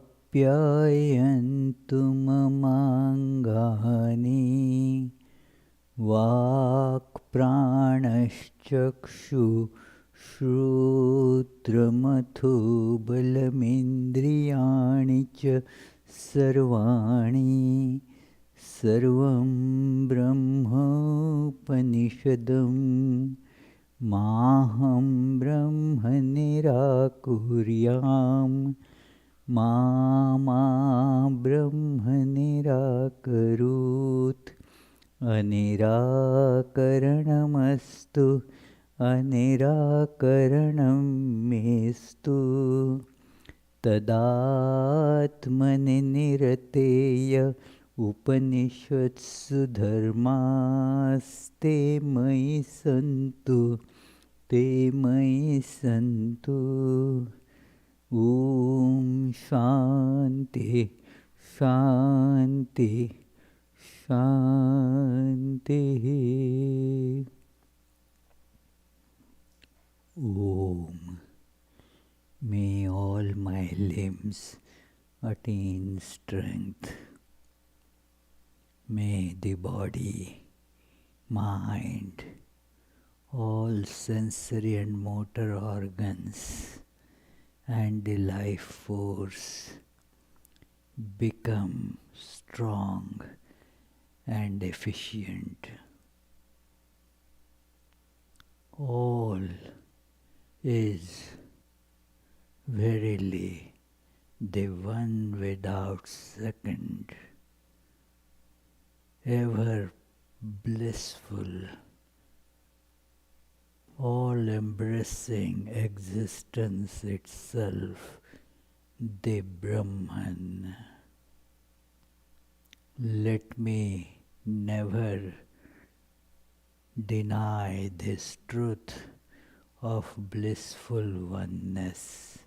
आप्यायन्तु ममाङ्गानि वाक्प्राणश्चक्षुश्रोत्रमथो बलमिन्द्रियाणि च सर्वाणि सर्वं ब्रह्मोपनिषदं माहं ब्रह्म निराकुर्याम् मा ब्रह्म निराकरोत् अनिराकरणमस्तु अनिराकरणं मेस्तु तदात्मनिरतेय उपनिषत्सु धर्मास्ते मयि सन्तु ते मयि सन्तु। ॐ शान्ति शान्ति शान्तिः। Om. May all my limbs attain strength. May the body, mind, all sensory and motor organs and the life force become strong and efficient. All is verily the one without second, ever blissful, all-embracing existence itself, the Brahman. Let me never deny this truth of blissful oneness.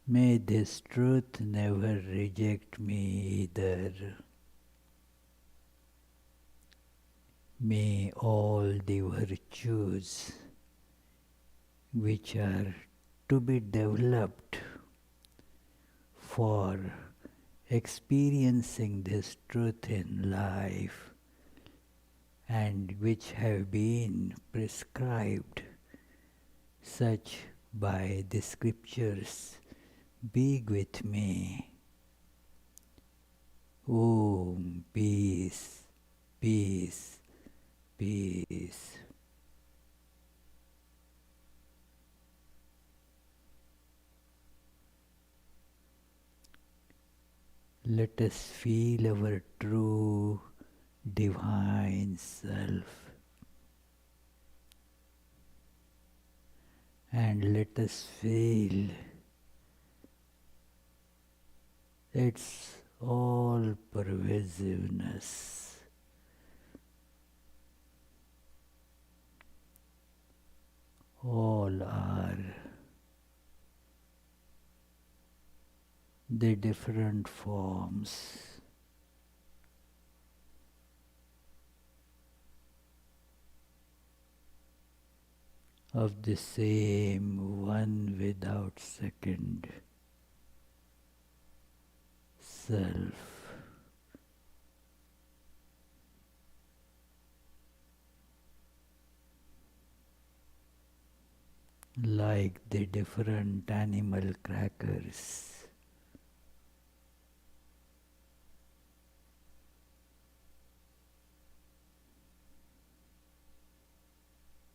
May this truth never reject me either. May all the virtues which are to be developed for experiencing this truth in life and which have been prescribed such by the scriptures be with me. Om, peace, peace, peace. Let us feel our true divine self, and let us feel its all-pervasiveness. All are the different forms of the same one without second self. Like the different animal crackers,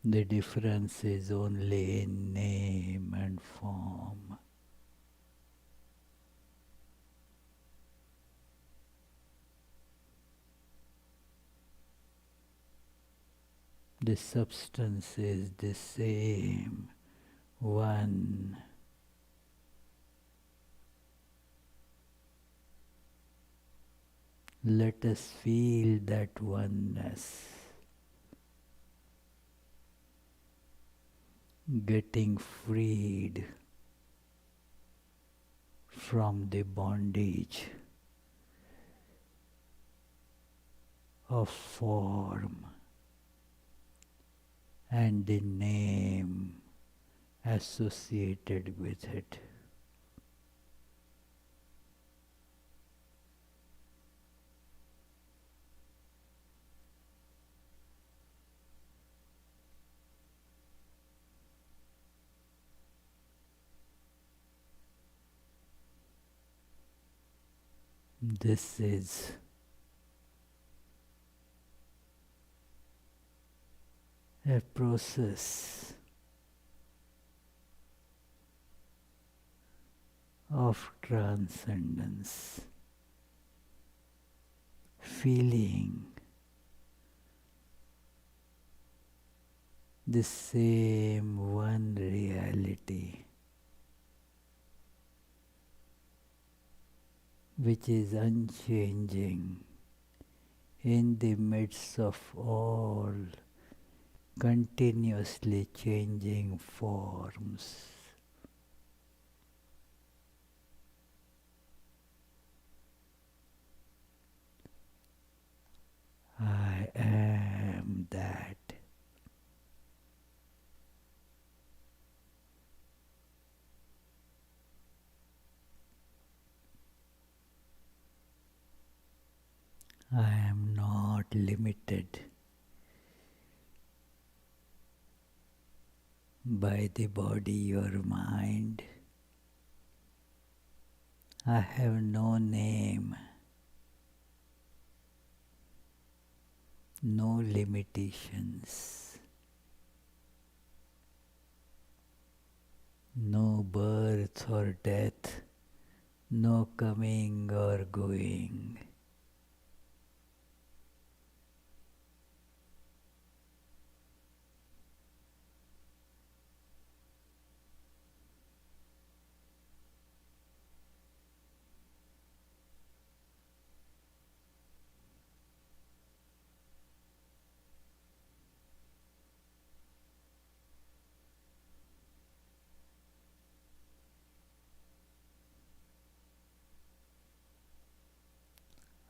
the difference is only in name and form. The substance is the same one. Let us feel that oneness, getting freed from the bondage of form and the name associated with it. This is a process of transcendence, feeling the same one reality which is unchanging in the midst of all continuously changing forms. I am that. I am not limited by the body or mind. I have no name, no limitations, no birth or death, no coming or going.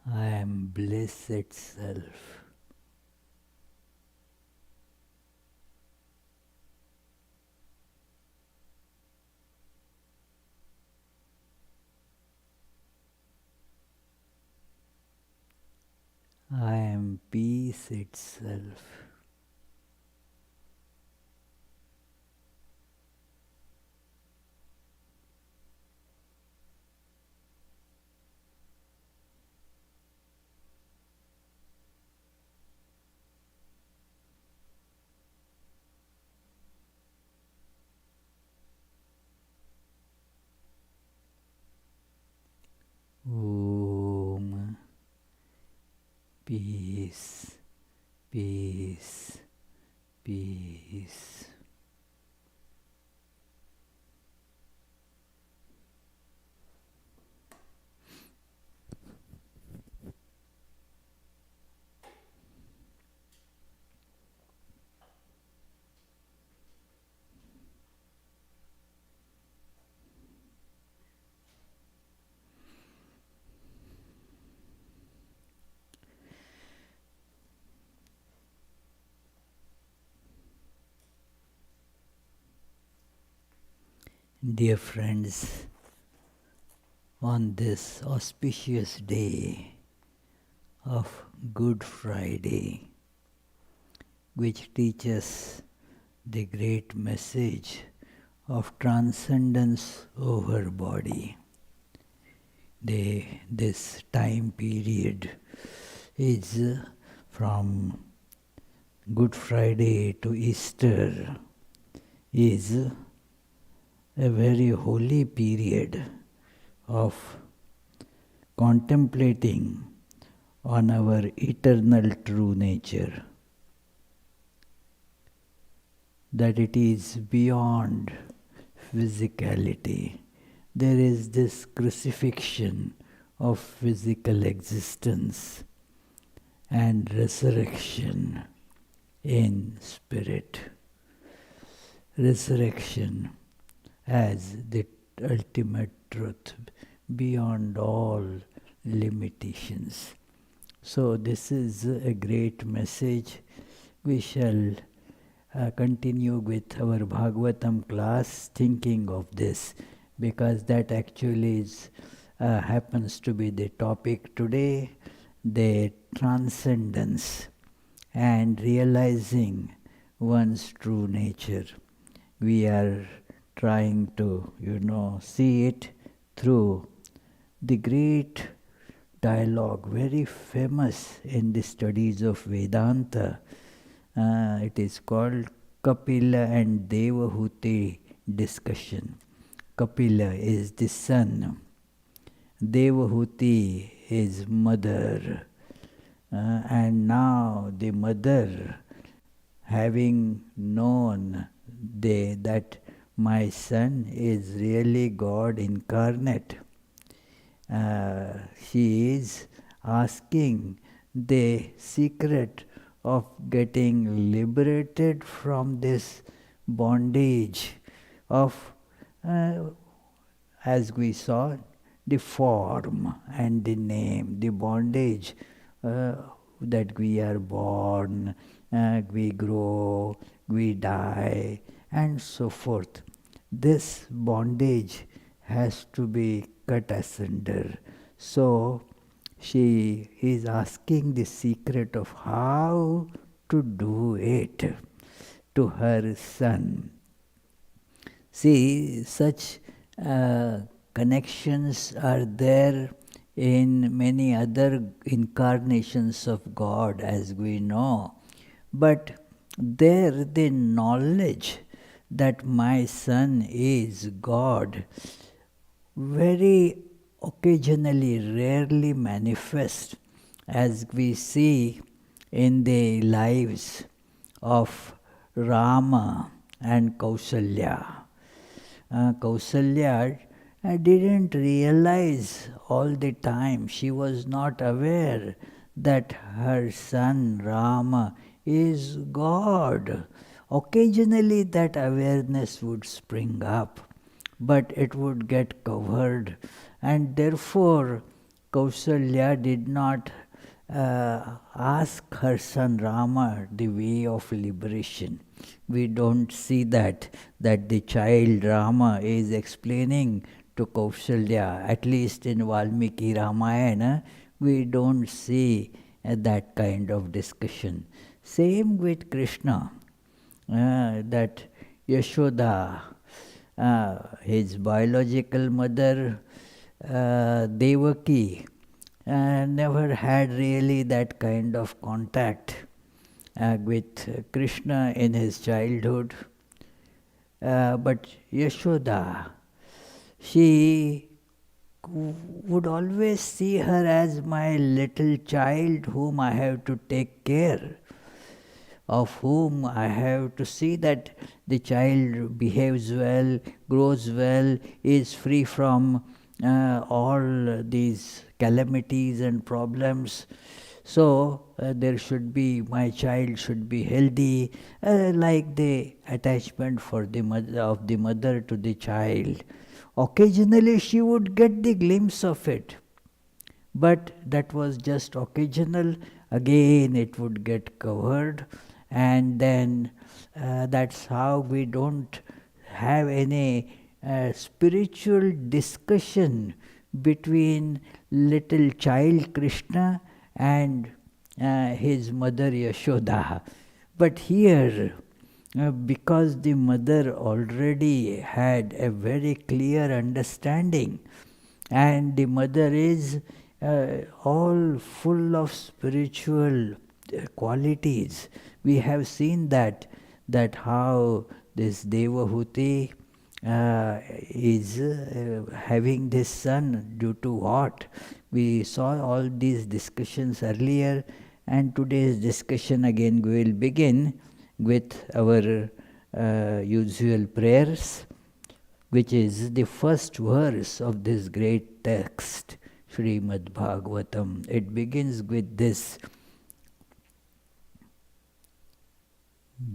I am bliss itself. I am peace itself. Om. Peace, peace, peace. Dear friends, on this auspicious day of Good Friday, which teaches the great message of transcendence over body, this time period is from Good Friday to Easter is a very holy period of contemplating on our eternal true nature, that it is beyond physicality. There is this crucifixion of physical existence and resurrection in spirit. Resurrection as the ultimate truth beyond all limitations. So this is a great message. We shall continue with our Bhagavatam class thinking of this, because that actually happens to be the topic today, the transcendence and realizing one's true nature. We are trying to, see it through the great dialogue, very famous in the studies of Vedanta. It is called Kapila and Devahuti discussion. Kapila is the son. Devahuti is mother. And now the mother, having known that my son is really God incarnate, she is asking the secret of getting liberated from this bondage of, as we saw, the form and the name, the bondage that we are born, we grow, we die, and so forth. This bondage has to be cut asunder. So she is asking the secret of how to do it to her son. See, such connections are there in many other incarnations of God, as we know. But there the knowledge that my son is God very occasionally, rarely manifest, as we see in the lives of Rama and Kausalya. Kausalya didn't realize all the time, she was not aware that her son Rama is God. Occasionally that awareness would spring up, but it would get covered, and therefore Kausalya did not ask her son Rama the way of liberation. We don't see that the child Rama is explaining to Kausalya, at least in Valmiki Ramayana, we don't see that kind of discussion. Same with Krishna, that Yashoda, his biological mother, Devaki, never had really that kind of contact with Krishna in his childhood. But Yashoda, she would always see her as my little child whom I have to take care, of whom I have to see that the child behaves well, grows well, is free from all these calamities and problems. So my child should be healthy, like the attachment for the mother to the child. Occasionally she would get the glimpse of it, but that was just occasional. Again it would get covered, and then that's how we don't have any spiritual discussion between little child Krishna and his mother Yashoda. But here, because the mother already had a very clear understanding, and the mother is all full of spiritual qualities. We have seen that how this Devahuti is having this son due to what? We saw all these discussions earlier, and today's discussion again will begin with our usual prayers, which is the first verse of this great text, Srimad Bhagavatam. It begins with this: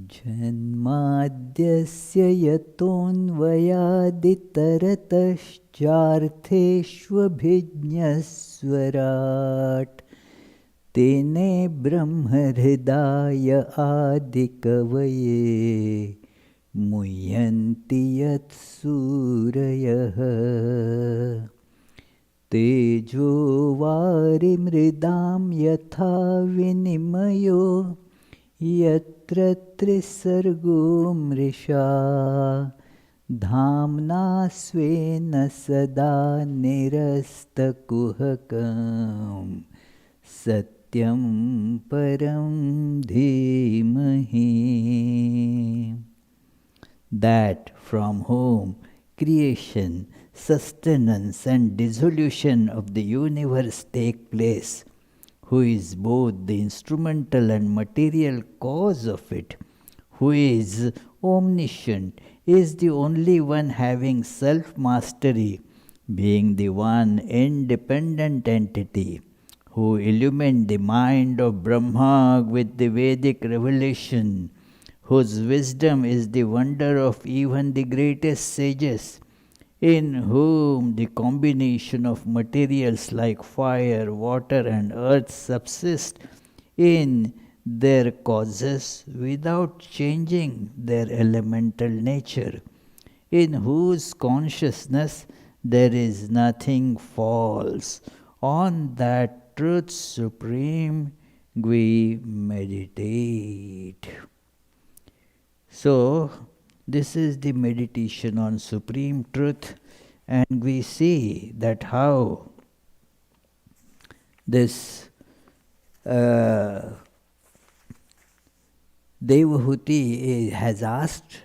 Janmadhyasya yatonvayaditaratashchartheshvabhijñasvarat Tene brahmhridaya adikavaye muyanti yat surayah tejo varimridam yatha vinimayo yatra trisargo mrisha dhamna svena sada nirastakuhakam satyam param dhimahi. That from whom creation, sustenance and dissolution of the universe take place, who is both the instrumental and material cause of it, who is omniscient, is the only one having self-mastery, being the one independent entity, who illumined the mind of Brahma with the Vedic revelation, whose wisdom is the wonder of even the greatest sages, in whom the combination of materials like fire, water and earth subsist in their causes without changing their elemental nature, in whose consciousness there is nothing false. On that truth supreme we meditate. So, this is the meditation on Supreme Truth, and we see that how this Devahuti has asked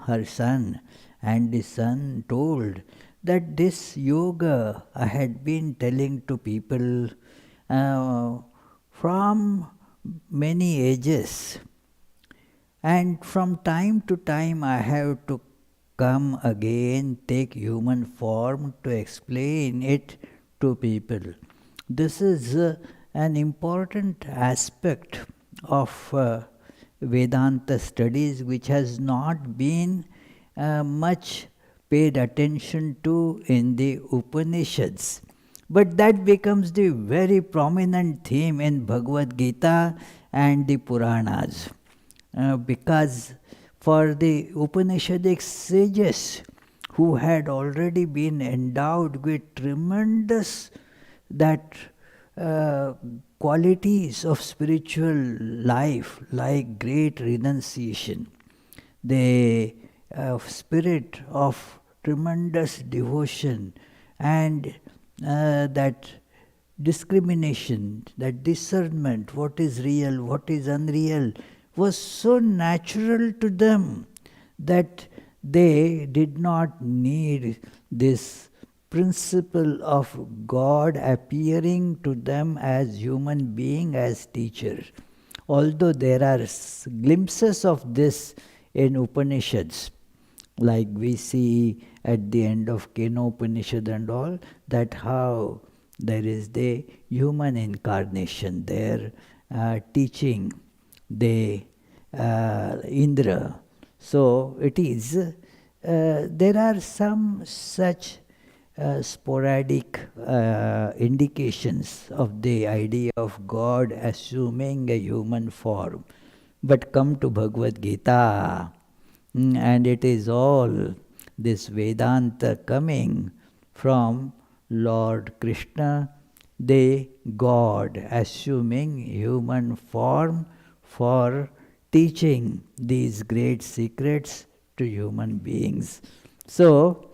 her son, and the son told that this yoga I had been telling to people from many ages. And from time to time I have to come again, take human form to explain it to people. This is an important aspect of Vedanta studies which has not been much paid attention to in the Upanishads. But that becomes the very prominent theme in Bhagavad Gita and the Puranas. Because for the Upanishadic sages who had already been endowed with tremendous qualities of spiritual life, like great renunciation, the spirit of tremendous devotion, and that discrimination, that discernment, what is real, what is unreal, was so natural to them that they did not need this principle of God appearing to them as human being, as teacher. Although there are glimpses of this in Upanishads, like we see at the end of Kena Upanishad and all, that how there is the human incarnation there teaching the Indra. So it is, there are some such sporadic indications of the idea of God assuming a human form. But come to Bhagavad Gita, and it is all this Vedanta coming from Lord Krishna, the God assuming human form for teaching these great secrets to human beings. So,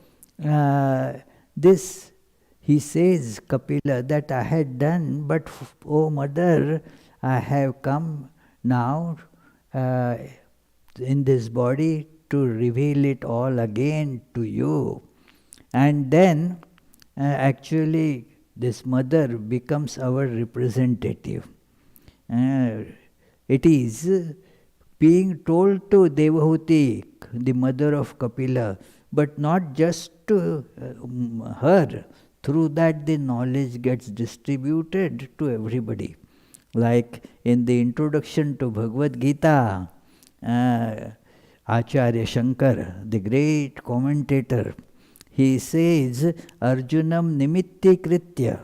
this, he says, Kapila, that I had done, but O mother, I have come now in this body to reveal it all again to you. And then actually this mother becomes our representative. It is being told to Devahuti, the mother of Kapila, but not just to her. Through that the knowledge gets distributed to everybody. Like in the introduction to Bhagavad Gita, Acharya Shankar, the great commentator, he says, Arjunam nimitti kritya,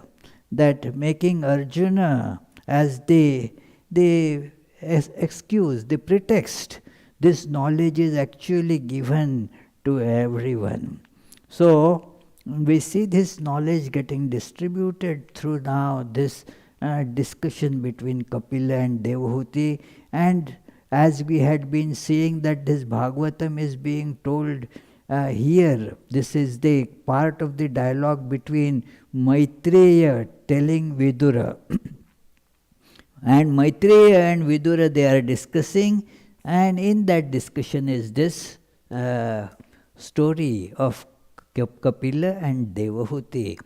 that making Arjuna as they excuse, the pretext. This knowledge is actually given to everyone. So we see this knowledge getting distributed through now this discussion between Kapila and Devahuti, and as we had been seeing that this Bhagavatam is being told here. This is the part of the dialogue between Maitreya telling Vidura. And Maitreya and Vidura, they are discussing, and in that discussion is this story of Kapila and Devahuti.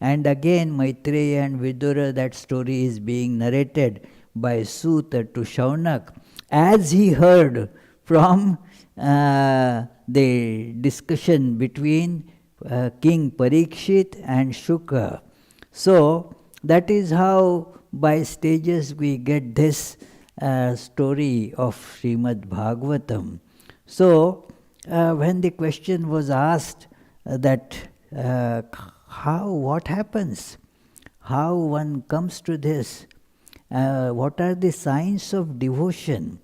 And again Maitreya and Vidura, that story is being narrated by Suta to Shaunak, as he heard from the discussion between King Parikshit and Shuka. So that is how by stages we get this story of Srimad Bhagavatam. So when the question was asked that what happens, how one comes to this, what are the signs of devotion?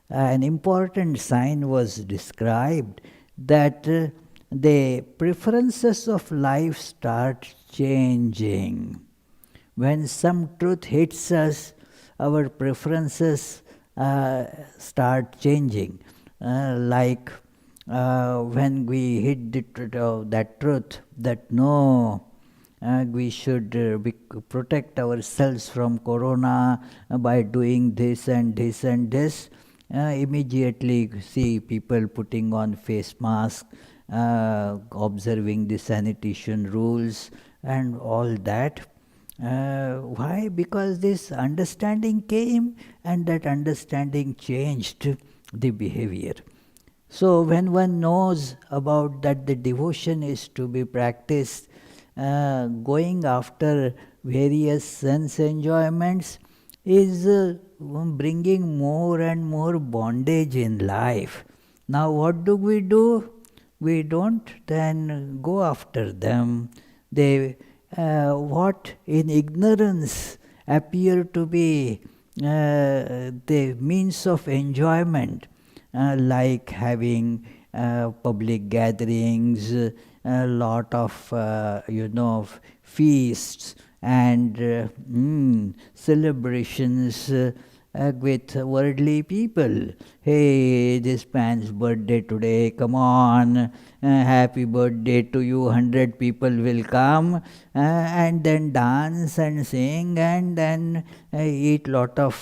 An important sign was described, that the preferences of life start changing. When some truth hits us, our preferences start changing. Like when we hit that truth, that no, we should protect ourselves from corona by doing this and this and this. Immediately see people putting on face masks, observing the sanitation rules and all that. Why? Because this understanding came, and that understanding changed the behavior. So when one knows about that the devotion is to be practiced, going after various sense enjoyments is bringing more and more bondage in life. Now what do? We don't then go after them. They what in ignorance appear to be the means of enjoyment, like having public gatherings, a lot of feasts and celebrations with worldly people. Hey, this man's birthday today, come on, happy birthday to you, 100 people will come, and then dance and sing and then eat lot of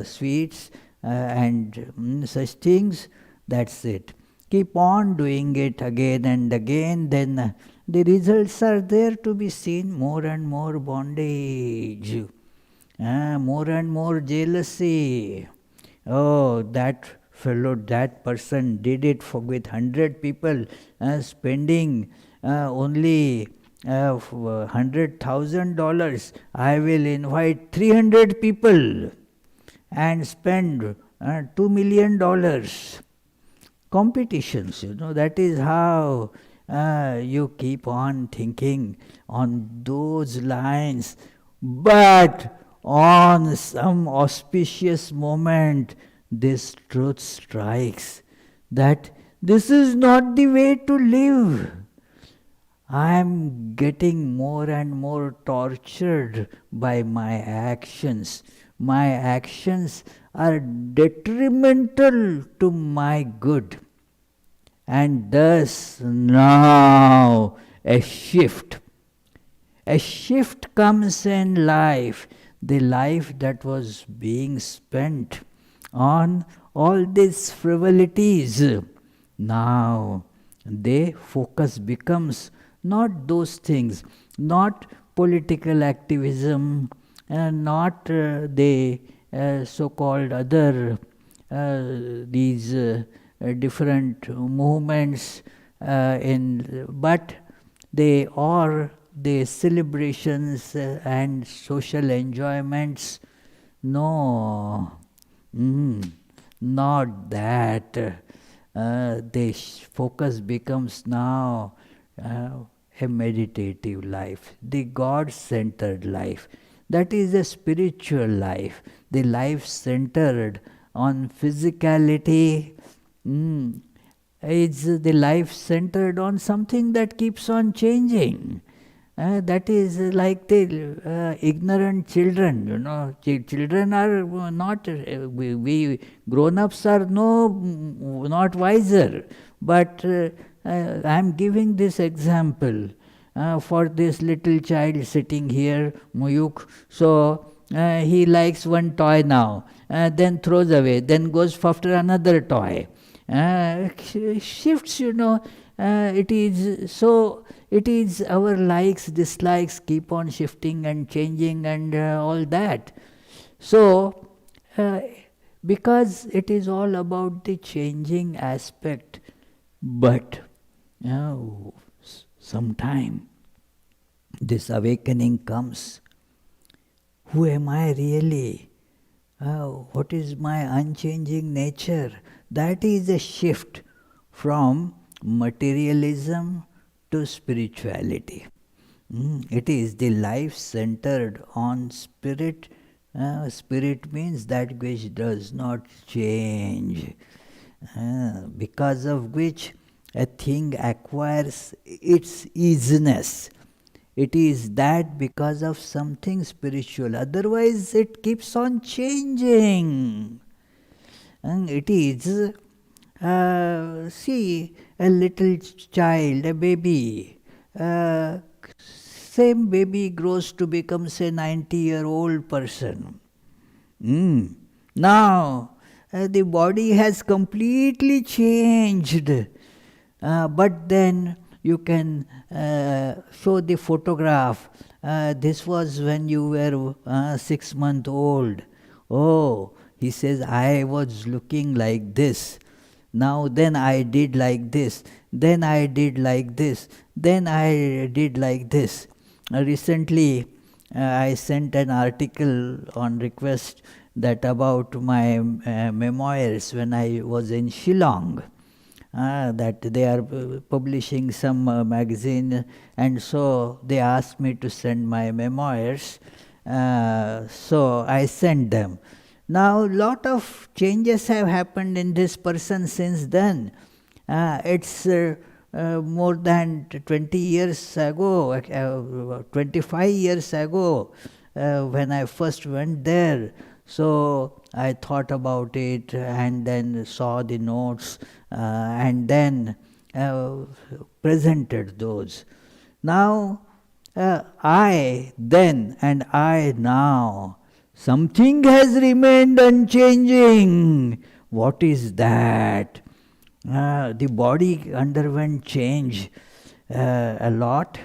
sweets and such things. That's it. Keep on doing it again and again, then the results are there to be seen. More and more bondage, more and more jealousy. Oh, that fellow, that person did it with 100 people, spending only $100,000. I will invite 300 people and spend $2 million. Competitions, that is how you keep on thinking on those lines. But on some auspicious moment, this truth strikes that this is not the way to live. I am getting more and more tortured by my actions. My actions are detrimental to my good. And thus now a shift comes in life. The life that was being spent on all these frivolities, now the focus becomes not those things, not political activism, and not the so-called other these different movements, but they are the celebrations and social enjoyments. No, not that. The focus becomes now a meditative life, the God-centered life. That is a spiritual life, the life centered on physicality. It's the life centered on something that keeps on changing. That is like the ignorant children, Children are not, we grown-ups are not wiser. But I am giving this example for this little child sitting here, Muyuk. So he likes one toy now, then throws away, then goes after another toy. Shifts, it is so. It is our likes, dislikes keep on shifting and changing and all that. So, because it is all about the changing aspect, but sometime this awakening comes. Who am I really? What is my unchanging nature? That is a shift from materialism to spirituality. It is the life centered on spirit. Spirit means that which does not change, because of which a thing acquires its easiness. It is that because of something spiritual. Otherwise, it keeps on changing. And it is, see, a little child, a baby. Same baby grows to become, say, 90-year-old person. Now, the body has completely changed. But then you can show the photograph. This was when you were 6 months old. Oh, he says, I was looking like this. Now then I did like this. Then I did like this. Then I did like this. Recently, I sent an article on request that about my memoirs when I was in Shillong. That they are publishing some magazine, and so they asked me to send my memoirs. So I sent them. Now, lot of changes have happened in this person since then. It's more than 20 years ago, 25 years ago, when I first went there. So I thought about it and then saw the notes and then presented those. Now, I then and I now, something has remained unchanging. What is that? The body underwent change a lot.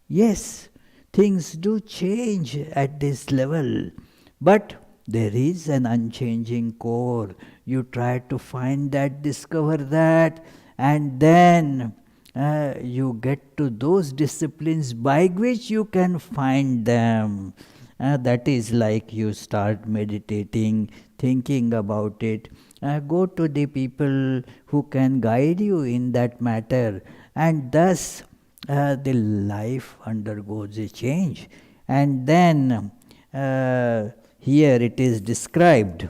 Yes, things do change at this level, but there is an unchanging core. You try to find that, discover that, and then you get to those disciplines by which you can find them. That is like you start meditating, thinking about it. Go to the people who can guide you in that matter, and thus the life undergoes a change. And then here it is described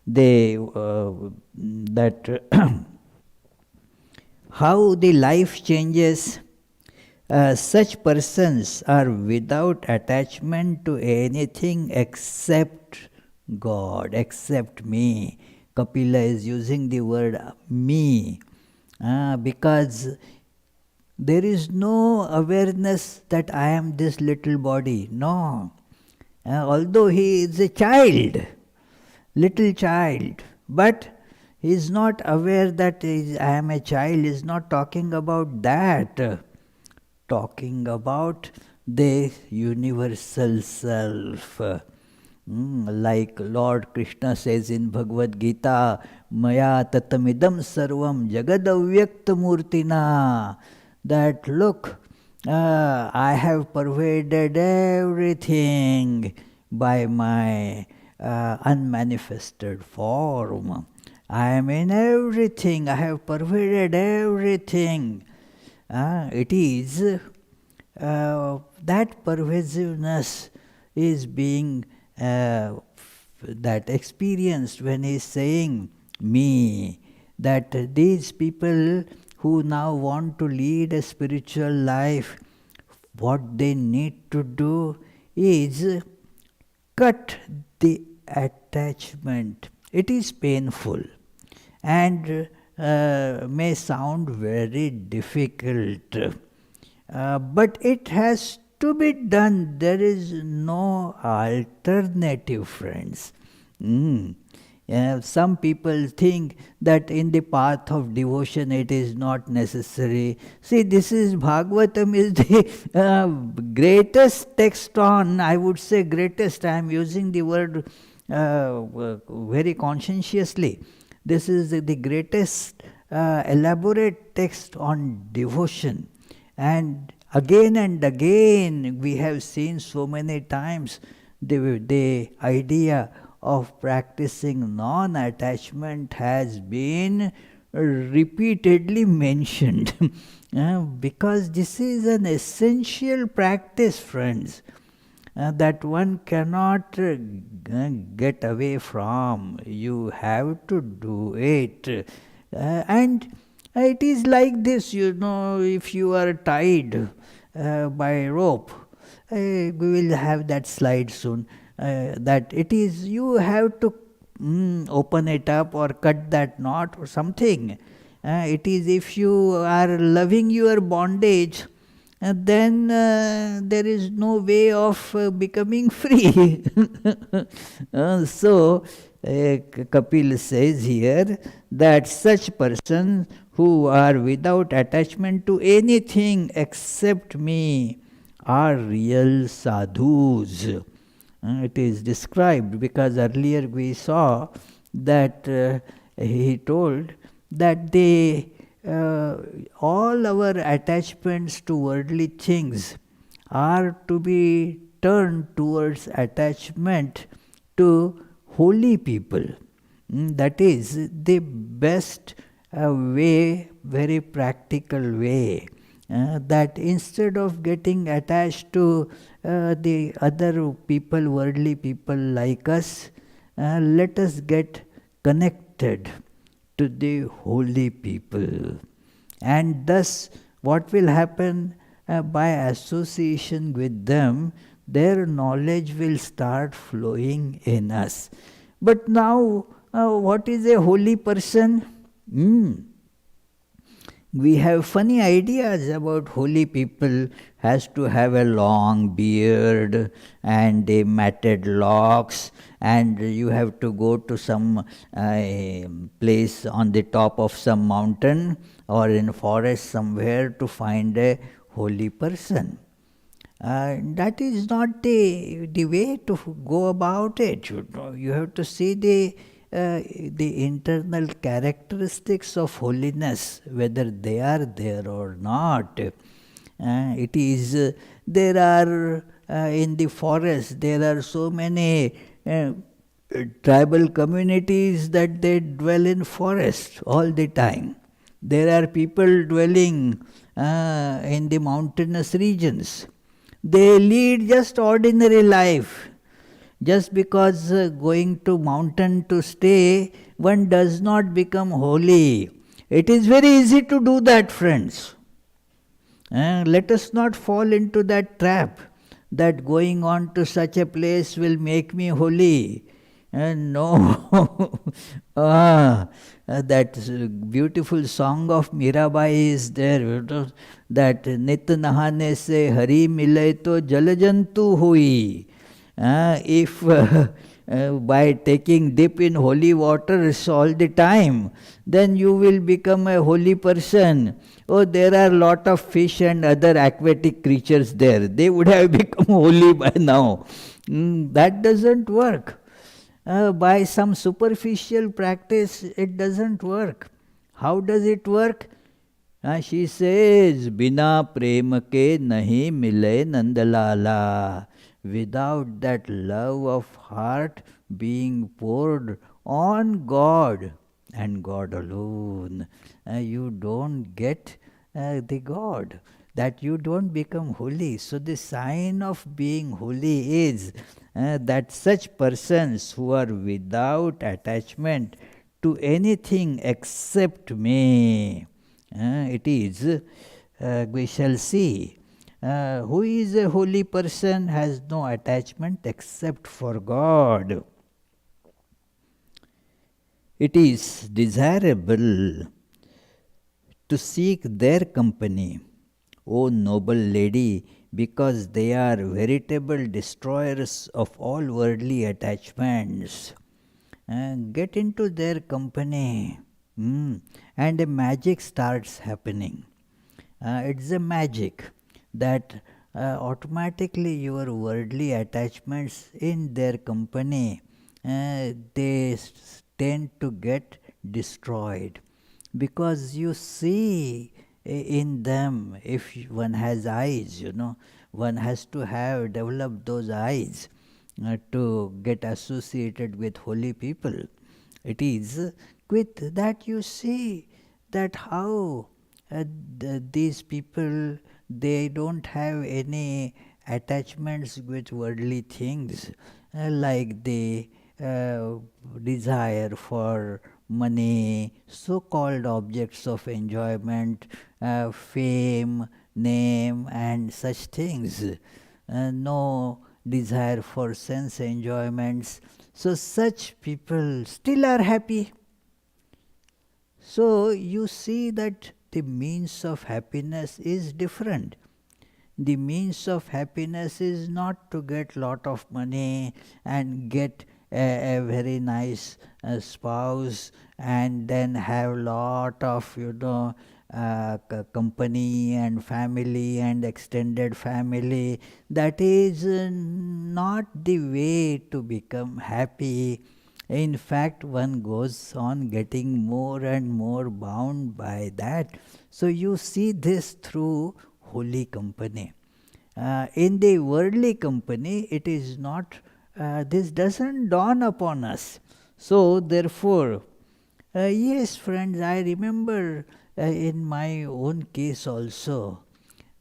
that how the life changes. Such persons are without attachment to anything except God, except me. Kapila is using the word me because there is no awareness that I am this little body. No. Although he is a child, little child, but he is not aware that I am a child. He is not talking about that. Talking about the universal self. Like Lord Krishna says in Bhagavad Gita, Maya tatamidam sarvam jagadavyakta murtina. That look, I have pervaded everything by my unmanifested form. I am in everything. I have pervaded everything. It is that pervasiveness is being that experienced when he is saying me, that these people who now want to lead a spiritual life, what they need to do is cut the attachment. It is painful and may sound very difficult, but it has to be done. There is no alternative, friends. Some people think that in the path of devotion it is not necessary. See, this is Bhagavatam is the greatest text on, I would say greatest, I am using the word very conscientiously. This is the greatest elaborate text on devotion. And again we have seen so many times the idea of practicing non-attachment has been repeatedly mentioned. Because this is an essential practice, friends, that one cannot get away from. You have to do it. And it is like this, if you are tied by rope, we will have that slide soon, that it is, you have to open it up or cut that knot or something. It is, if you are loving your bondage, then there is no way of becoming free. So Kapil says here that such persons who are without attachment to anything except me are real sadhus. It is described because earlier we saw that he told that all our attachments to worldly things are to be turned towards attachment to holy people. That is the best way, very practical way. That instead of getting attached to the other people, worldly people like us, let us get connected to the holy people. And thus, what will happen? By association with them, their knowledge will start flowing in us. But now, what is a holy person? We have funny ideas about holy people. Has to have a long beard and a matted locks, and you have to go to some place on the top of some mountain or in forest somewhere to find a holy person. That is not the way to go about it. You have to see the internal characteristics of holiness, whether they are there or not. It is, there are in the forest, there are so many tribal communities that they dwell in forest all the time. There are people dwelling in the mountainous regions. They lead just ordinary life. Just because going to mountain to stay, one does not become holy. It is very easy to do that, friends. Let us not fall into that trap that going on to such a place will make me holy. No. That beautiful song of Mirabai is there, that Nit nahane se hari mile to jalajantu hui. If by taking dip in holy waters all the time, then you will become a holy person. Oh, there are a lot of fish and other aquatic creatures there. They would have become holy by now. That doesn't work. By some superficial practice, it doesn't work. How does it work? She says, Bina prem ke nahi mile nandalala. Without that love of heart being poured on God and God alone, you don't get the God. that you don't become holy. So the sign of being holy is that such persons who are without attachment to anything except me, it is, we shall see. Who is a holy person has no attachment except for God. It is desirable to seek their company, O noble lady, because they are veritable destroyers of all worldly attachments. Get into their company, and a magic starts happening. It's a magic that automatically your worldly attachments in their company, they tend to get destroyed, because you see in them, if one has eyes, one has to have developed those eyes to get associated with holy people. It is with that you see that how these people, they don't have any attachments with worldly things, like they desire for money, so-called objects of enjoyment, fame, name and such things. No desire for sense enjoyments. So such people still are happy. So you see that the means of happiness is different. The means of happiness is not to get lot of money and get a very nice spouse and then have lot of company and family and extended family. That is not the way to become happy. In fact, one goes on getting more and more bound by that. So you see this through holy company. In the worldly company, it is not, this doesn't dawn upon us. So therefore, yes, friends, I remember in my own case also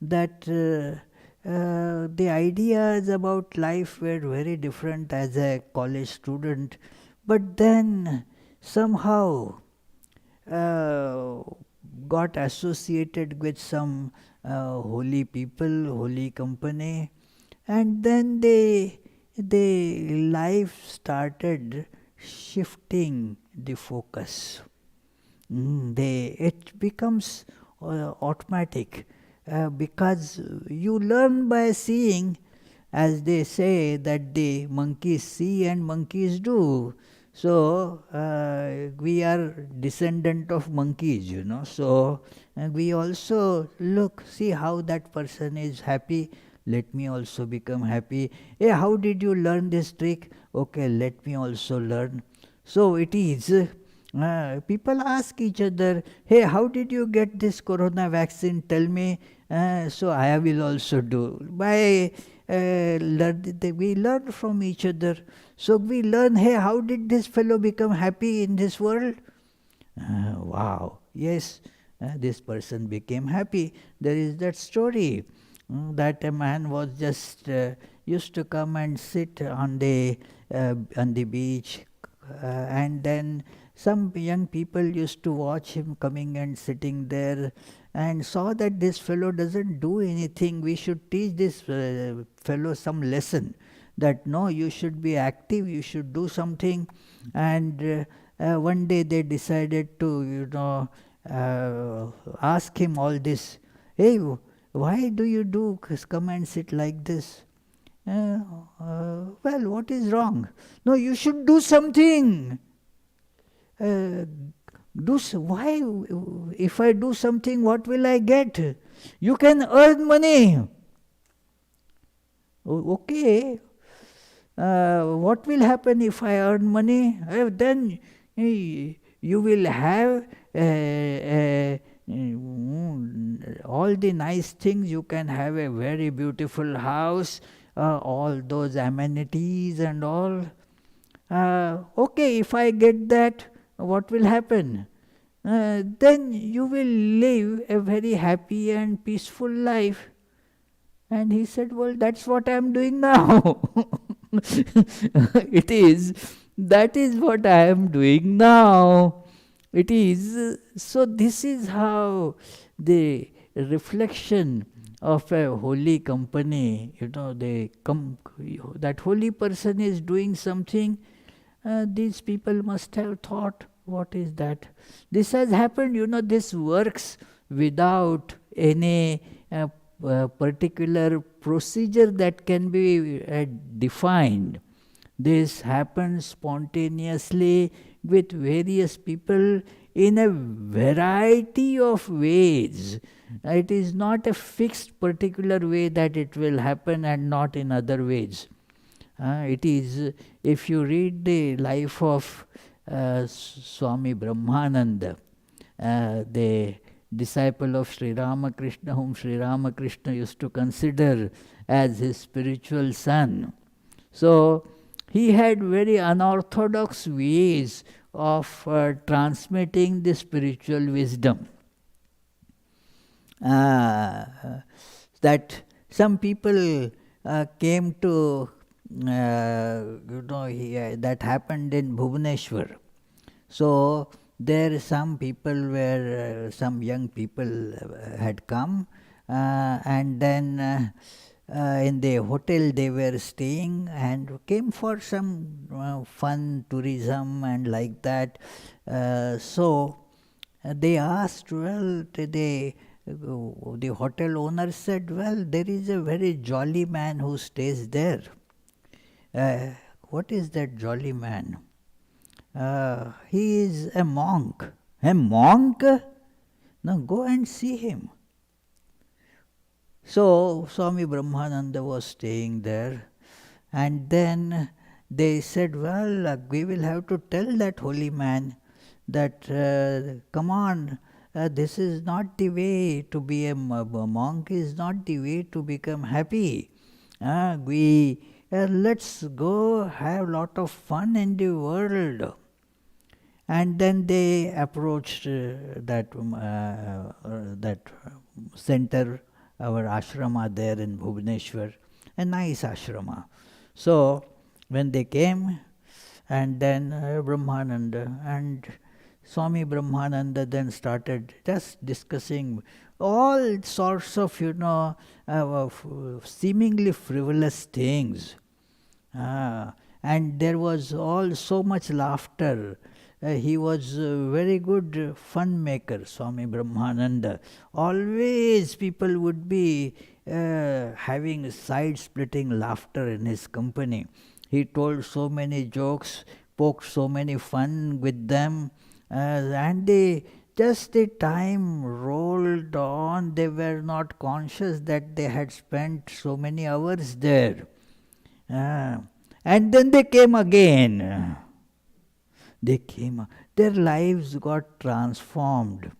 that the ideas about life were very different as a college student, but then somehow got associated with some holy people, holy company, and then the life started shifting the focus. It becomes automatic, because you learn by seeing, as they say that the monkeys see and monkeys do. So we are descendant of monkeys, So we also look, see how that person is happy. Let me also become happy. Hey, how did you learn this trick? Okay, let me also learn. So it is. People ask each other, hey, how did you get this corona vaccine? Tell me. So I will also do. By we learn from each other. So we learn, hey, how did this fellow become happy in this world? Wow, yes, this person became happy. There is that story that a man was just used to come and sit on the beach, and then some young people used to watch him coming and sitting there, and saw that this fellow doesn't do anything. We should teach this fellow some lesson, that no, you should be active, you should do something. And one day they decided to ask him all this. Hey, why do you come and sit like this? Well, what is wrong? No, you should do something. Why? If I do something, what will I get? You can earn money. Okay. What will happen if I earn money? Then you will have all the nice things. You can have a very beautiful house, all those amenities and all. Okay, if I get that, what will happen? then you will live a very happy and peaceful life. And he said, well, that's what I am doing now. That is what I am doing now. So this is how the reflection of a holy company, that holy person is doing something, these people must have thought, what is that? This has happened, this works without any particular procedure that can be defined. This happens spontaneously with various people in a variety of ways. It is not a fixed particular way that it will happen and not in other ways. It is, if you read the life of Swami Brahmananda, the disciple of Sri Ramakrishna, whom Sri Ramakrishna used to consider as his spiritual son. So, he had very unorthodox ways of transmitting the spiritual wisdom. That some people came to, that happened in Bhubaneswar. So, there some people were, some young people had come, and then in the hotel they were staying and came for some fun tourism and like that. So they asked, well, the hotel owner said, well, there is a very jolly man who stays there. What is that jolly man? He is a monk. A monk? Now go and see him. So Swami Brahmananda was staying there, and then they said, well, we will have to tell that holy man that, come on, this is not the way to be a monk, is not the way to become happy. Let's go have a lot of fun in the world. And then they approached that center, our ashrama there in Bhubaneswar, a nice ashrama. So when they came, and then Brahmananda and Swami Brahmananda then started just discussing all sorts of, seemingly frivolous things. And there was all so much laughter. He was a very good fun maker, Swami Brahmananda. Always people would be having side-splitting laughter in his company. He told so many jokes, poked so many fun with them, and just the time rolled on. They were not conscious that they had spent so many hours there. And then they came again. Their lives got transformed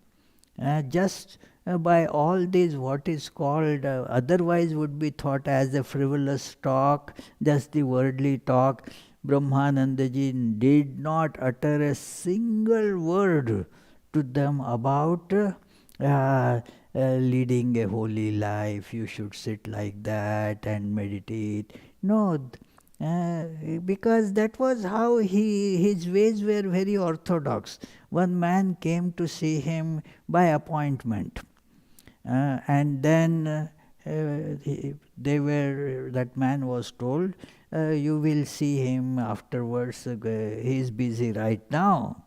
just by all these, what is called, otherwise would be thought as a frivolous talk, just the worldly talk. Brahmanandaji did not utter a single word to them about leading a holy life. You should sit like that and meditate. No. Because that was how his ways were very orthodox. One man came to see him by appointment, and then that man was told, you will see him afterwards, he is busy right now.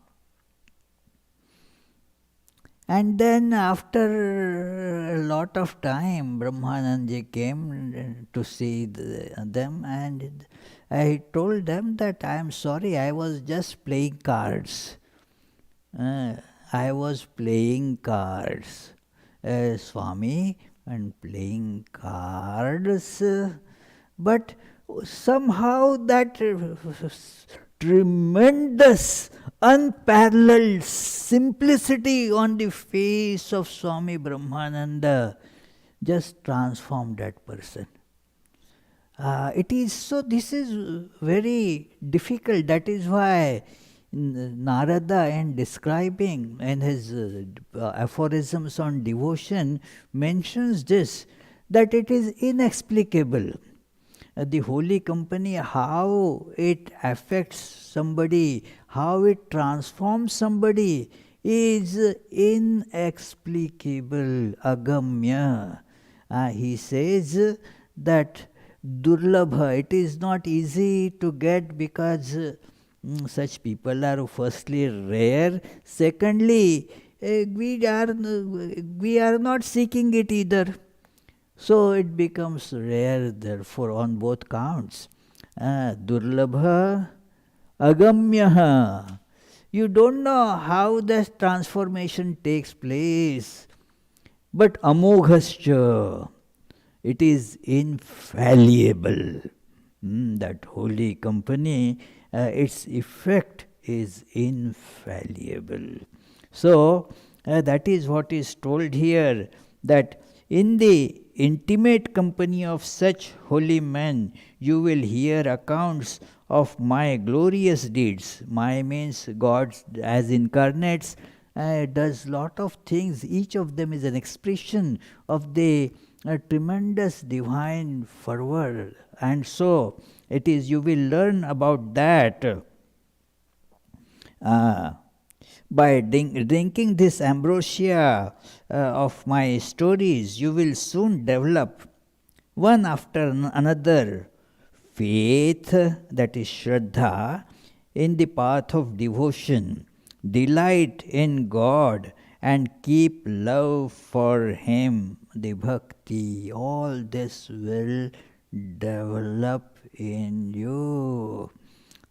And then after a lot of time, Brahmanandaji came to see them, and I told them that I am sorry, I was just playing cards. I was playing cards, Swami, and playing cards. But somehow that tremendous, unparalleled simplicity on the face of Swami Brahmananda just transformed that person. This is very difficult. That is why Narada, in describing in his aphorisms on devotion, mentions this, that it is inexplicable. The holy company, how it affects somebody, how it transforms somebody, is inexplicable, agamya. He says that durlabha, it is not easy to get, because such people are firstly rare, secondly we are not seeking it either. So it becomes rare, therefore, on both counts. Durlabha agamyaha. You don't know how the transformation takes place. But amoghascha, it is infallible. That holy company, its effect is infallible. So, that is what is told here, that in the intimate company of such holy men, you will hear accounts of my glorious deeds. My means God as incarnates does lot of things. Each of them is an expression of the tremendous divine fervor. And so it is, you will learn about that. By drinking this ambrosia of my stories, you will soon develop, one after another, faith, that is Shraddha, in the path of devotion, delight in God, and keep love for Him, the bhakti. All this will develop in you.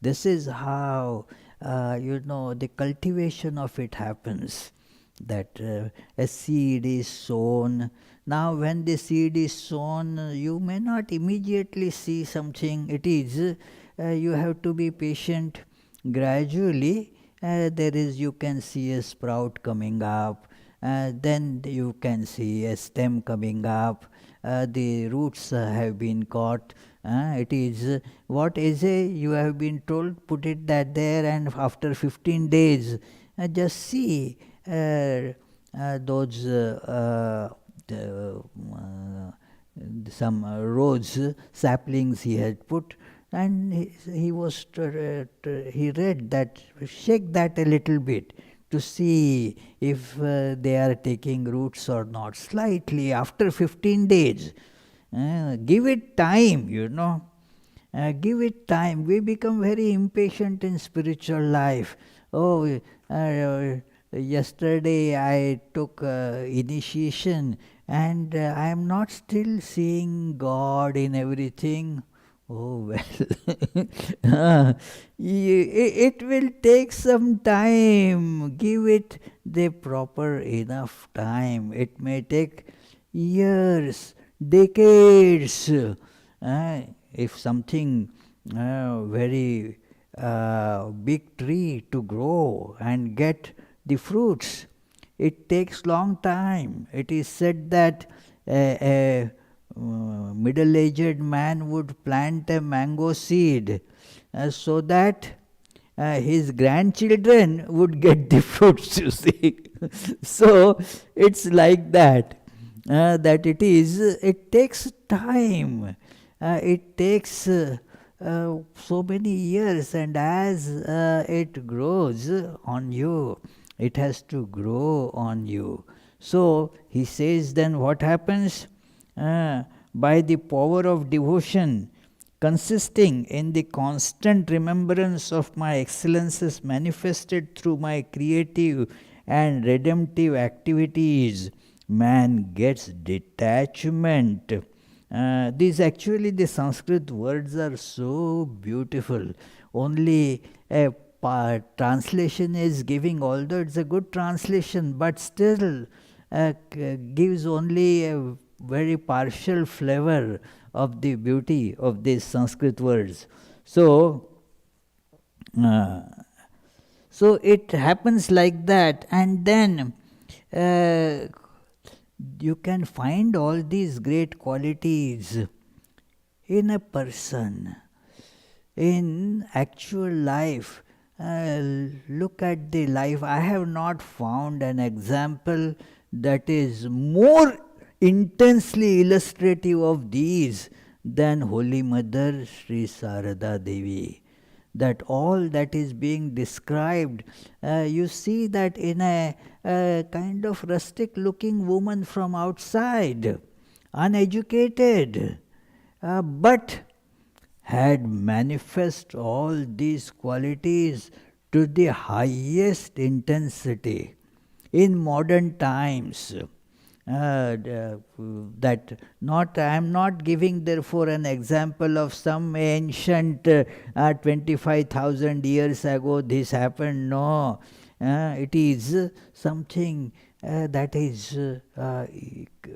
This is how the cultivation of it happens, that a seed is sown. Now when the seed is sown, you may not immediately see something. It is, you have to be patient. Gradually you can see a sprout coming up, then you can see a stem coming up, the roots have been caught. It is, what is it? You have been told, put it that there, and after 15 days, just see those some rows, saplings he had put, and he read that, shake that a little bit to see if they are taking roots or not. Slightly, after 15 days. Give it time, give it time. We become very impatient in spiritual life. Oh, yesterday I took initiation, and I am not still seeing God in everything. Oh well, it will take some time. Give it the proper enough time. It may take years, decades. If something very big tree to grow and get the fruits, it takes long time. It is said that a middle-aged man would plant a mango seed so that his grandchildren would get the fruits, you see. So it's like that. That it takes time. It takes so many years, and as it grows on you, it has to grow on you. So he says, then what happens? By the power of devotion, consisting in the constant remembrance of my excellences manifested through my creative and redemptive activities, man gets detachment. These actually, the Sanskrit words are so beautiful. Only a translation is giving, although it's a good translation, but still gives only a very partial flavor of the beauty of these Sanskrit words. So it happens like that, and then you can find all these great qualities in a person. In actual life, Look at the life. I have not found an example that is more intensely illustrative of these than Holy Mother Sri Sarada Devi. That all that is being described, you see that in a kind of rustic looking woman from outside, uneducated, but had manifest all these qualities to the highest intensity in modern times. That not I am not giving therefore an example of some ancient 25,000 years ago this happened. No, it is something that is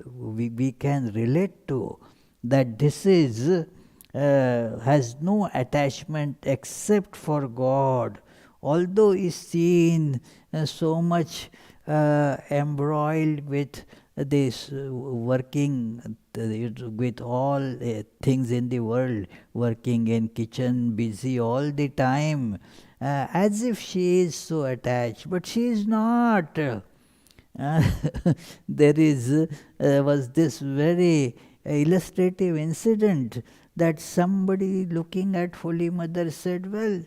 we can relate to, that this is has no attachment except for God, although is seen so much embroiled with this working with all things in the world, working in kitchen, busy all the time, as if she is so attached, but she is not. There is was this very illustrative incident that somebody looking at Holy Mother said, "Well,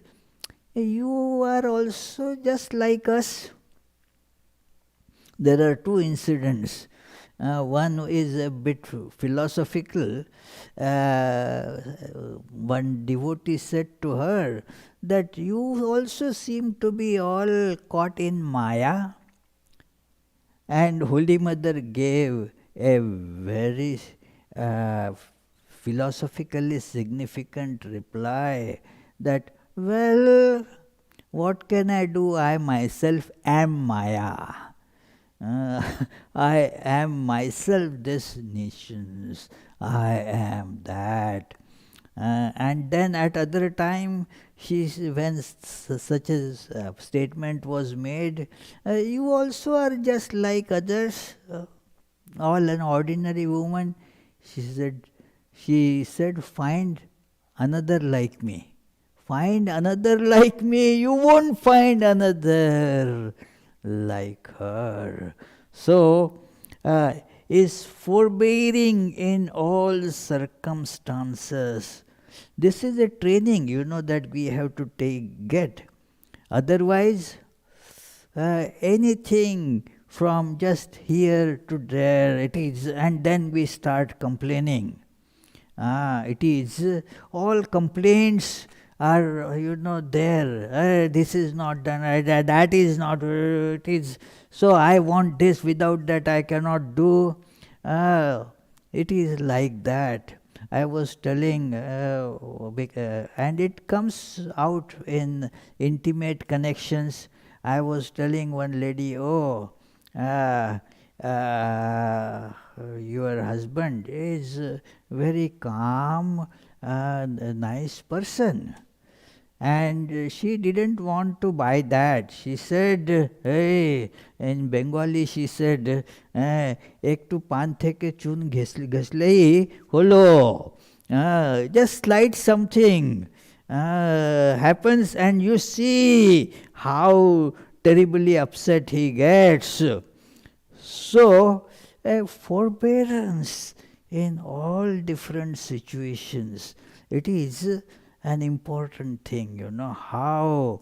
you are also just like us." There are two incidents. One is a bit philosophical. One devotee said to her that you also seem to be all caught in Maya. And Holy Mother gave a very philosophically significant reply that, well, what can I do? I myself am Maya. I am myself this nations. I am that. And then at other time, when such a statement was made, you also are just like others, all an ordinary woman. She said, find another like me. Find another like me. You won't find another like her. So, is forbearing in all circumstances. This is a training, that we have to get. Otherwise, anything from just here to there, it is, and then we start complaining. It is all complaints are there. This is not done. That is not. It is so. I want this. Without that, I cannot do. It is like that. I was telling, and it comes out in intimate connections. I was telling one lady, your husband is very calm, a nice person. And she didn't want to buy that. She said, hey, in Bengali she said, ektu pan theke chun ghaslei holo. Just slide something happens and you see how terribly upset he gets. So, forbearance in all different situations. It is an important thing, how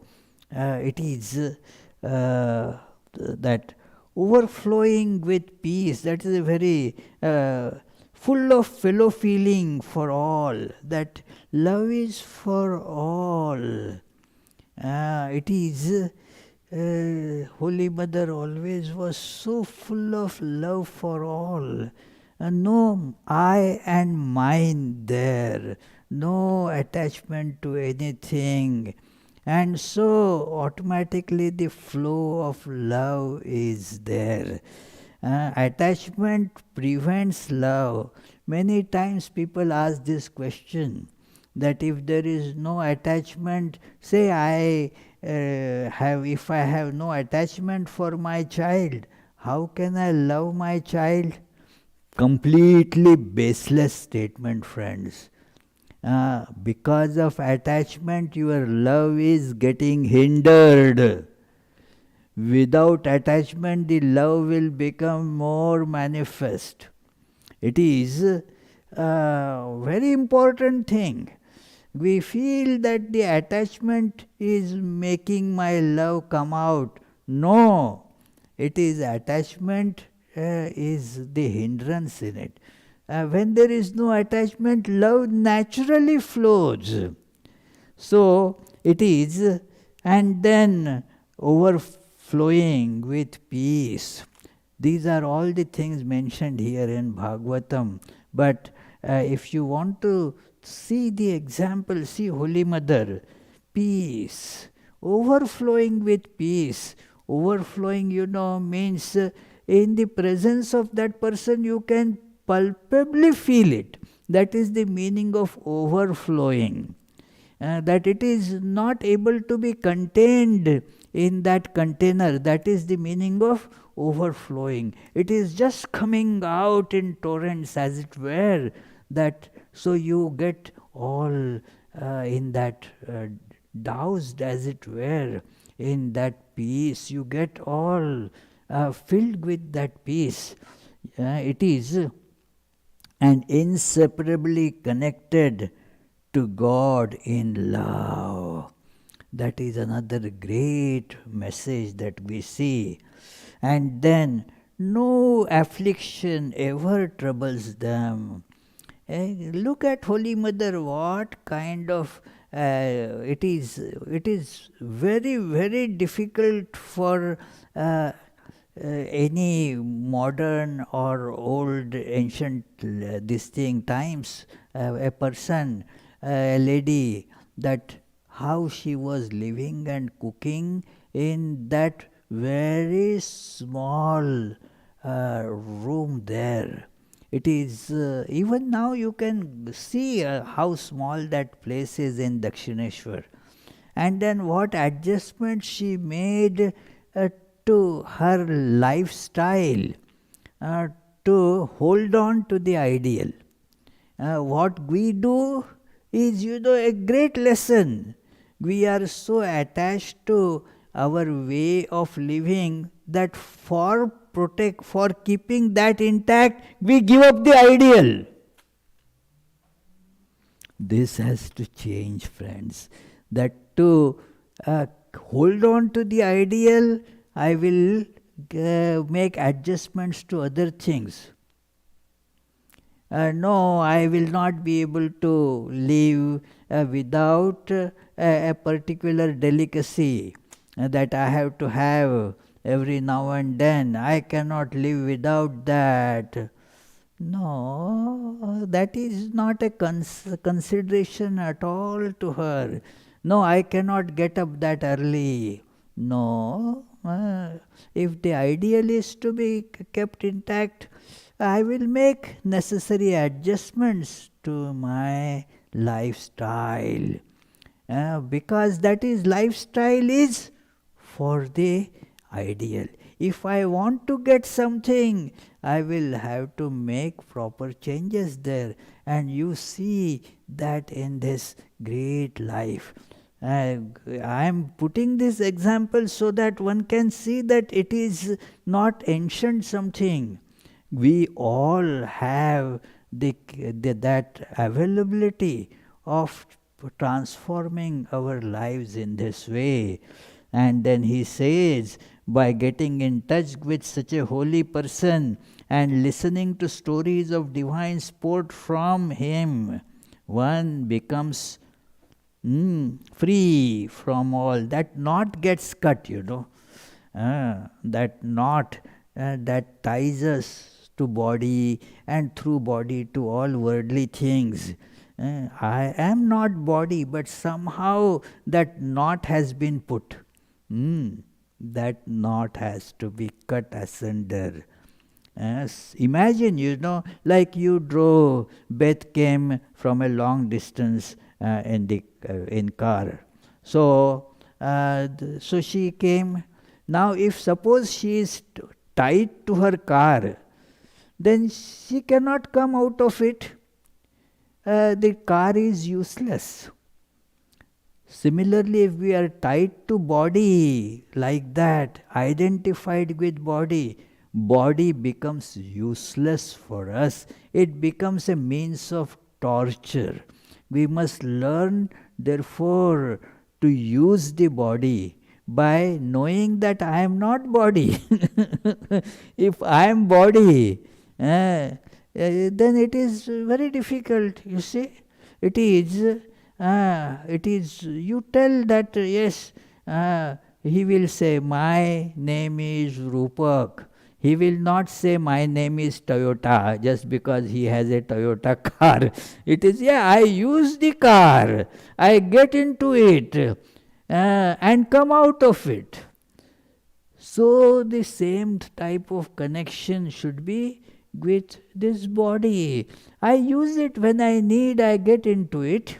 it is that overflowing with peace, that is a very full of fellow feeling for all, that love is for all. It is Holy Mother always was so full of love for all. No I and mine there, no attachment to anything. And so automatically the flow of love is there. Attachment prevents love. Many times people ask this question, that if there is no attachment, say if I have no attachment for my child, how can I love my child? Completely baseless statement, friends. Because of attachment, your love is getting hindered. Without attachment, the love will become more manifest. It is a very important thing. We feel that the attachment is making my love come out. No, it is attachment is the hindrance in it. When there is no attachment, love naturally flows. So it is, and then overflowing with peace. These are all the things mentioned here in Bhagavatam. But if you want to see the example, see Holy Mother, peace, overflowing with peace. Overflowing, means in the presence of that person you can palpably feel it. That is the meaning of overflowing. That it is not able to be contained in that container. That is the meaning of overflowing. It is just coming out in torrents, as it were. That so you get all in that doused, as it were, in that peace. You get all filled with that peace. It is and inseparably connected to God in love. That is another great message that we see. And then no affliction ever troubles them. Look at Holy Mother, what kind of it is very, very difficult for any modern or old ancient this thing times, a person, a lady, that how she was living and cooking in that very small room there. It is even now you can see how small that place is in Dakshineshwar. And then what adjustments she made to her lifestyle to hold on to the ideal. What we do is, a great lesson. We are so attached to our way of living that for keeping that intact, we give up the ideal. This has to change, friends. That to hold on to the ideal, I will make adjustments to other things. No, I will not be able to live without a particular delicacy that I have to have every now and then. I cannot live without that. No, that is not a consideration at all to her. No, I cannot get up that early. No, if the ideal is to be kept intact, I will make necessary adjustments to my lifestyle. Because that is lifestyle is for the ideal. If I want to get something, I will have to make proper changes there. And you see that in this great life. I am putting this example so that one can see that it is not ancient something. We all have that availability of transforming our lives in this way. And then he says, by getting in touch with such a holy person and listening to stories of divine sport from him, one becomes free from all. That knot gets cut, that knot that ties us to body and through body to all worldly things. I am not body, but somehow that knot has been put. That knot has to be cut asunder. Imagine, like you drove, Beth came from a long distance in car. So she came. Now, if suppose she is tied to her car, then she cannot come out of it. the car is useless. Similarly, if we are tied to body like that, identified with body, body becomes useless for us. It becomes a means of torture. We must learn, therefore, to use the body by knowing that I am not body. If I am body, then it is very difficult, you see. It is, you tell that, yes, he will say, my name is Rupak. He will not say, my name is Toyota, just because he has a Toyota car. It is, yeah, I use the car, I get into it, and come out of it. So the same type of connection should be with this body. I use it when I need, I get into it.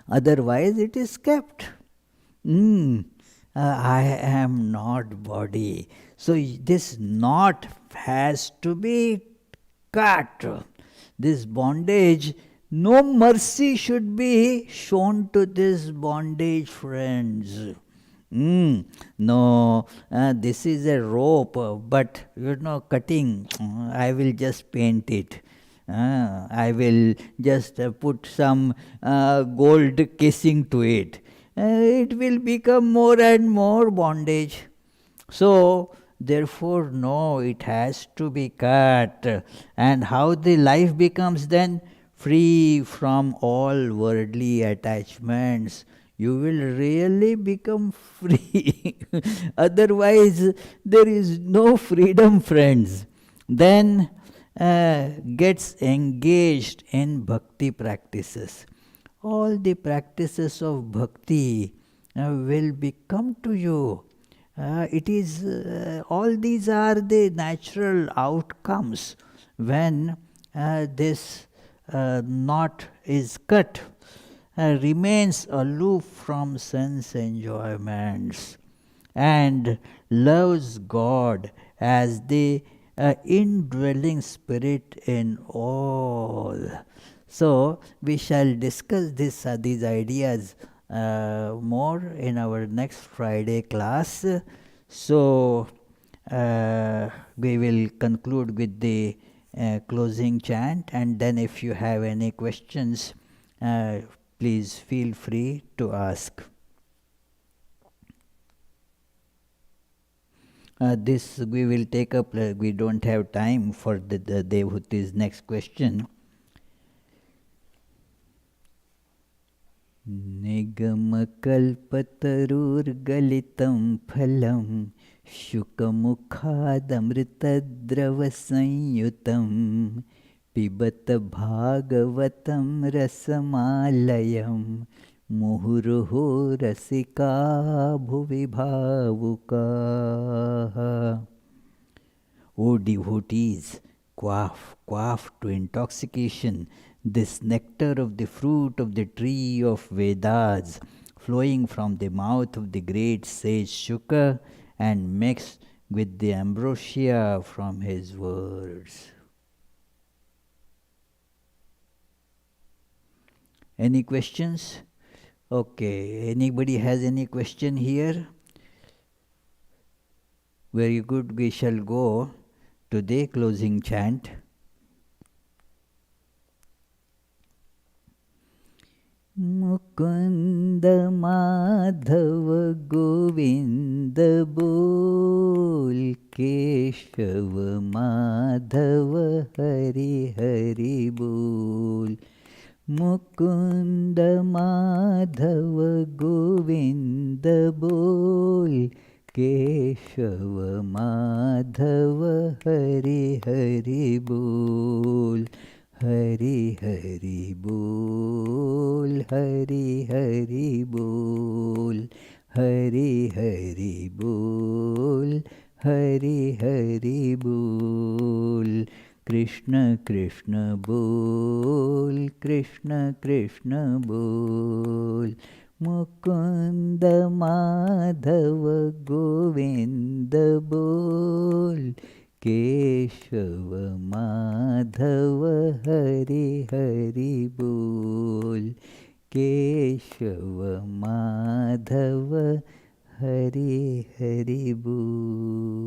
Otherwise, it is kept. I am not body. So this knot has to be cut. This bondage, no mercy should be shown to this bondage, friends. No, this is a rope, but cutting, I will just paint it. I will just put some gold casing to it. It will become more and more bondage. So, therefore, no, it has to be cut. And how the life becomes then? Free from all worldly attachments. You will really become free. Otherwise, there is no freedom, friends. Then gets engaged in bhakti practices. All the practices of bhakti will become to you. It is all these are the natural outcomes when this knot is cut. Remains aloof from sense enjoyments and loves God as the indwelling spirit in all. So we shall discuss these ideas more in our next Friday class. So we will conclude with the closing chant, and then if you have any questions, please feel free to ask. This we will take up, we don't have time for the Devhuti's next question. Nigamakkalpatarurgalitam phalam शुकमुखादमृतद्रवसंयुतं पिबत भागवतं रसमालयं मुहुर्मुहुः रसिका भुवि भावुकाः. O devotees, quaff to intoxication this nectar of the fruit of the tree of Vedas, flowing from the mouth of the great sage Shuka and mixed with the ambrosia from his words. Any questions? Okay, anybody has any question here? Very good, we shall go to the closing chant. Mukunda Madhava Govinda Bol, Keshava Madhava Hari Hari Bol. Mukunda Madhava Govinda Bol, Keshava Madhava Hari Hari Bol. Hari Hari Bol, Hari Hari Bol, Hari Hari Bol, Hari Hari Bol. Krishna Krishna Bol, Krishna Krishna Bol. Mukunda Madhava Govinda Bol, Keshav Madhav Hari Hari बोल, केशव माधव हरि हरि बोल।